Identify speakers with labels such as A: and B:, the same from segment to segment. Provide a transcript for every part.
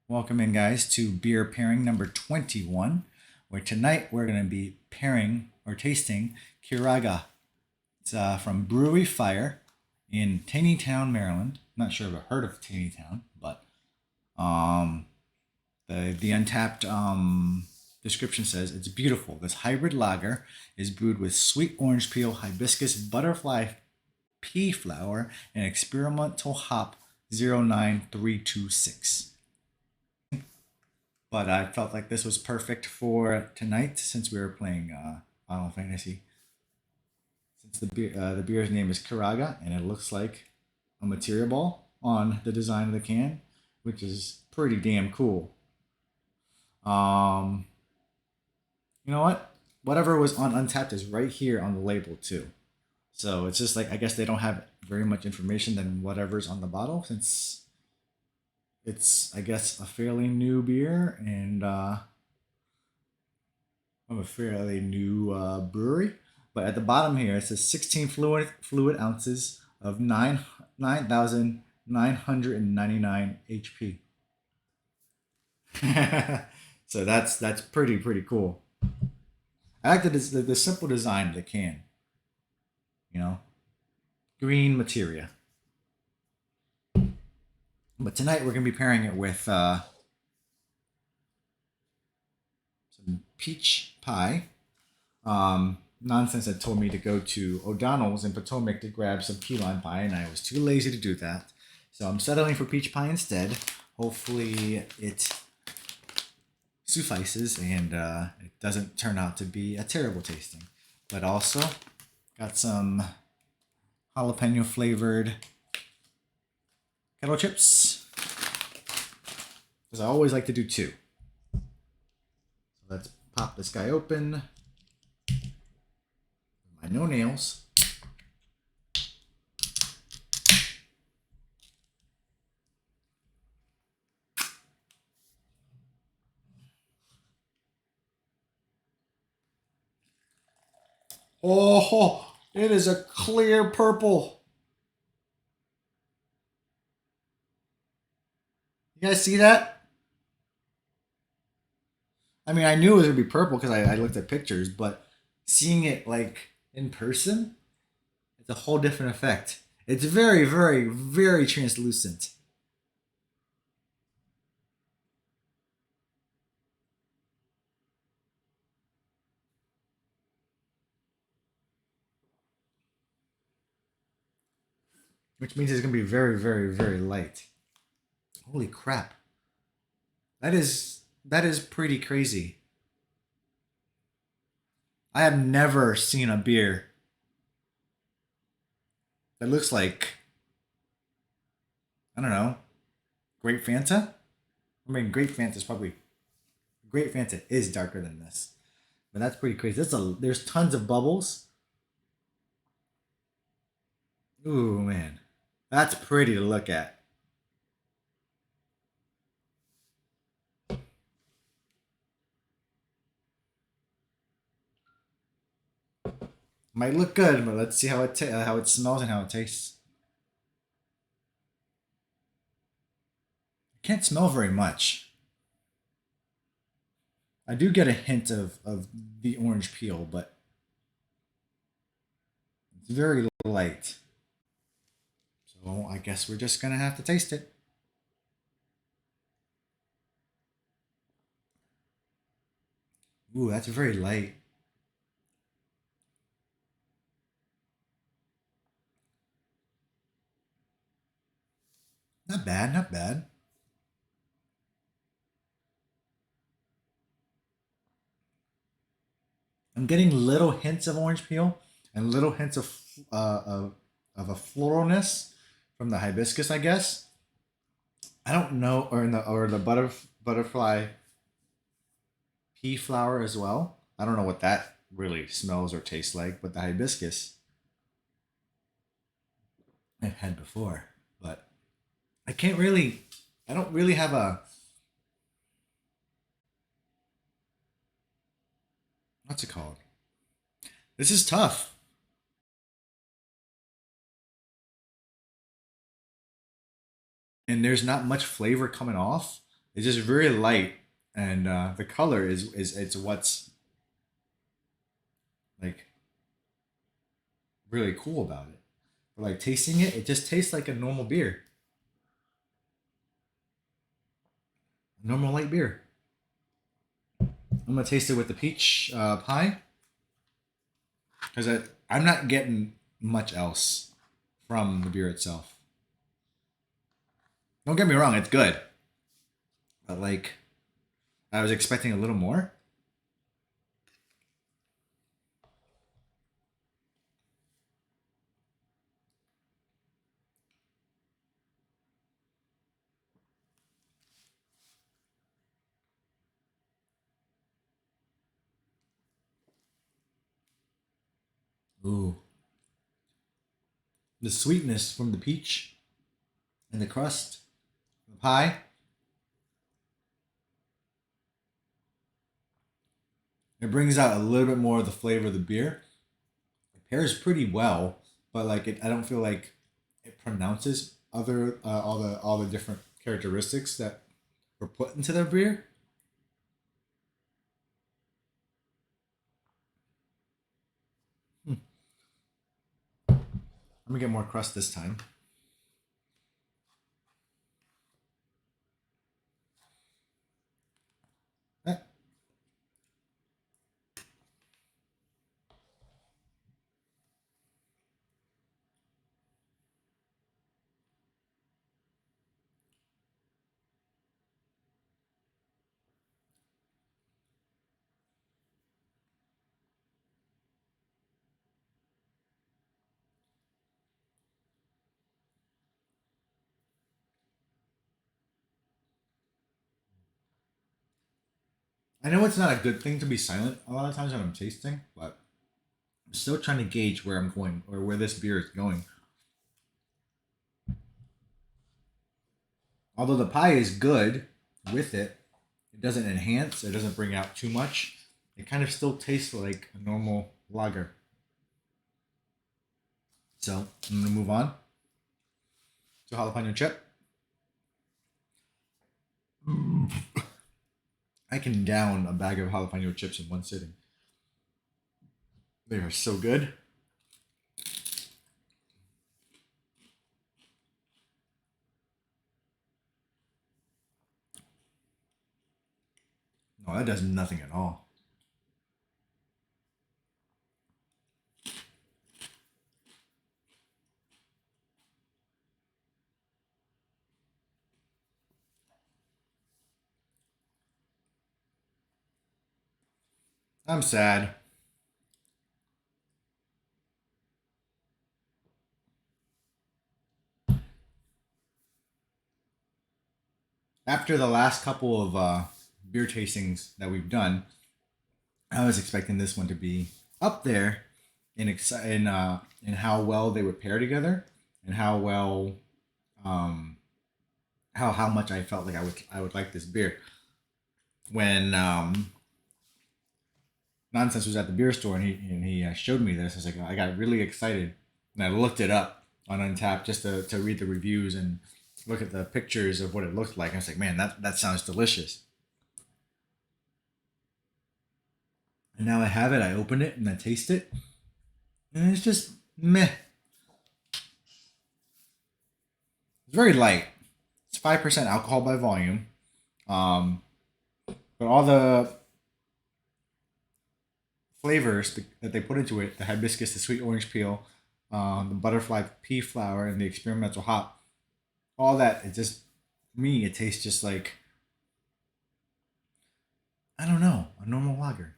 A: Welcome in, guys, to beer pairing number 21, where tonight we're going to be pairing or tasting Curaga. It's from Brewery Fire in Taneytown, Maryland. Not sure if I've heard of Taneytown, but um, the untapped description says it's beautiful. This hybrid lager is brewed with sweet orange peel, hibiscus, butterfly pea flower, and experimental hop 09326. But I felt like this was perfect for tonight since we were playing Final Fantasy. Since the beer's name is Curaga and it looks like a material ball on the design of the can, which is pretty damn cool. Um, you know what? Whatever was on Untapped is right here on the label too. So it's just like I guess they don't have very much information than whatever's on the bottle since it's I guess a fairly new beer and of a fairly new brewery. But at the bottom here, it says 16 fluid ounces of 9,999 HP. So that's pretty cool. I like the simple design of the can. You know, green materia. But tonight we're gonna be pairing it with some peach pie. Nonsense had told me to go to O'Donnell's in Potomac to grab some key lime pie, and I was too lazy to do that. So I'm settling for peach pie instead. Hopefully it suffices and it doesn't turn out to be a terrible tasting. But also got some jalapeno flavored kettle chips because I always like to do two. So let's pop this guy open. My no nails. Oh, it is a clear purple. You guys see that? I mean, I knew it was gonna be purple because I looked at pictures, but seeing it like in person, it's a whole different effect. It's very translucent, which means it's gonna be very light. Holy crap! That is pretty crazy. I have never seen a beer that looks like I don't know, Grape Fanta. I mean, Grape Fanta is darker than this, but that's pretty crazy. There's tons of bubbles. Ooh man, that's pretty to look at. Might look good, but let's see how it smells and how it tastes. I can't smell very much. I do get a hint of the orange peel, but it's very light. So I guess we're just gonna have to taste it. Ooh, that's very light. Not bad, not bad. I'm getting little hints of orange peel and little hints of a floralness from the hibiscus, I guess. I don't know, or the butterfly pea flower as well. I don't know what that really smells or tastes like, but the hibiscus I've had before. But I can't really, I don't really have a, what's it called? This is tough. And there's not much flavor coming off. It's just very light, and the color is it's what's like really cool about it. But like tasting it, it just tastes like a normal beer, a normal light beer. I'm gonna taste it with the peach pie because I'm not getting much else from the beer itself. Don't get me wrong, it's good, but like I was expecting a little more. Ooh, the sweetness from the peach and the crust, the pie. It brings out a little bit more of the flavor of the beer. It pairs pretty well, but like I don't feel like it pronounces other all the different characteristics that were put into the beer. Hmm. Let me get more crust this time. Eh. I know it's not a good thing to be silent a lot of times when I'm tasting, but I'm still trying to gauge where I'm going or where this beer is going. Although the pie is good with it, it doesn't enhance, it doesn't bring out too much. It kind of still tastes like a normal lager. So I'm gonna move on to jalapeno chip. I can down a bag of jalapeno chips in one sitting. They are so good. No, that does nothing at all. I'm sad. After the last couple of beer tastings that we've done, I was expecting this one to be up there in how well they would pair together and how well um, how much I felt like I would like this beer. When Nonsense was at the beer store and he showed me this, I was like, I got really excited and I looked it up on Untapped just to read the reviews and look at the pictures of what it looked like. I was like, man, that sounds delicious. And now I have it. I open it and I taste it, and it's just meh. It's very light. It's 5% alcohol by volume. Um, but all the flavors that they put into it, the hibiscus, the sweet orange peel, the butterfly pea flower, and the experimental hop, all that, it just, me, it tastes just like, I don't know, a normal lager.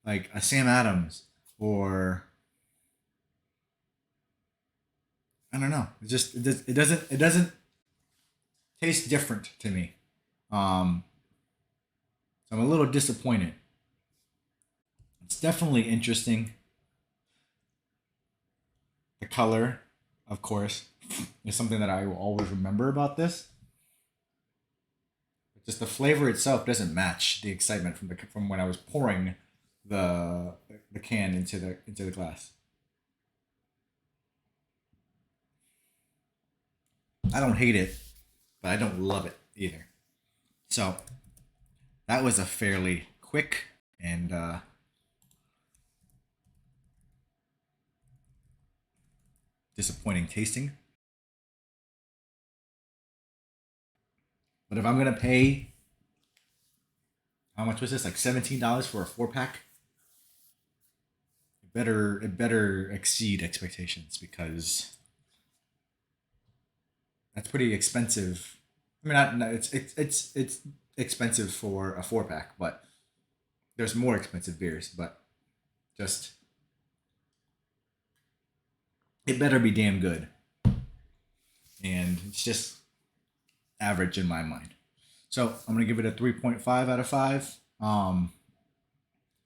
A: Like a Sam Adams, or, I don't know. It doesn't taste different to me. Um, so I'm a little disappointed. It's definitely interesting. The color, of course, is something that I will always remember about this. But just the flavor itself doesn't match the excitement from when I was pouring the the can into the glass. I don't hate it, but I don't love it either. So that was a fairly quick and disappointing tasting. But if I'm gonna pay, how much was this? Like $17 for a 4 pack. It better exceed expectations because that's pretty expensive. I mean, not it's expensive for a 4 pack, but there's more expensive beers. But just it better be damn good, and it's just average in my mind. So I'm gonna give it a 3.5 out of 5.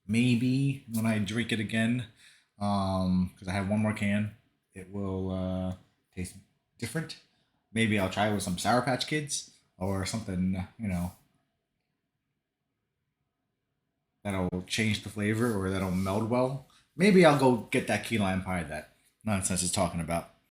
A: Maybe when I drink it again, because I have one more can, it will taste different. Maybe I'll try it with some Sour Patch Kids or something, that'll change the flavor or that'll meld well. Maybe I'll go get that key lime pie that Nonsense is talking about.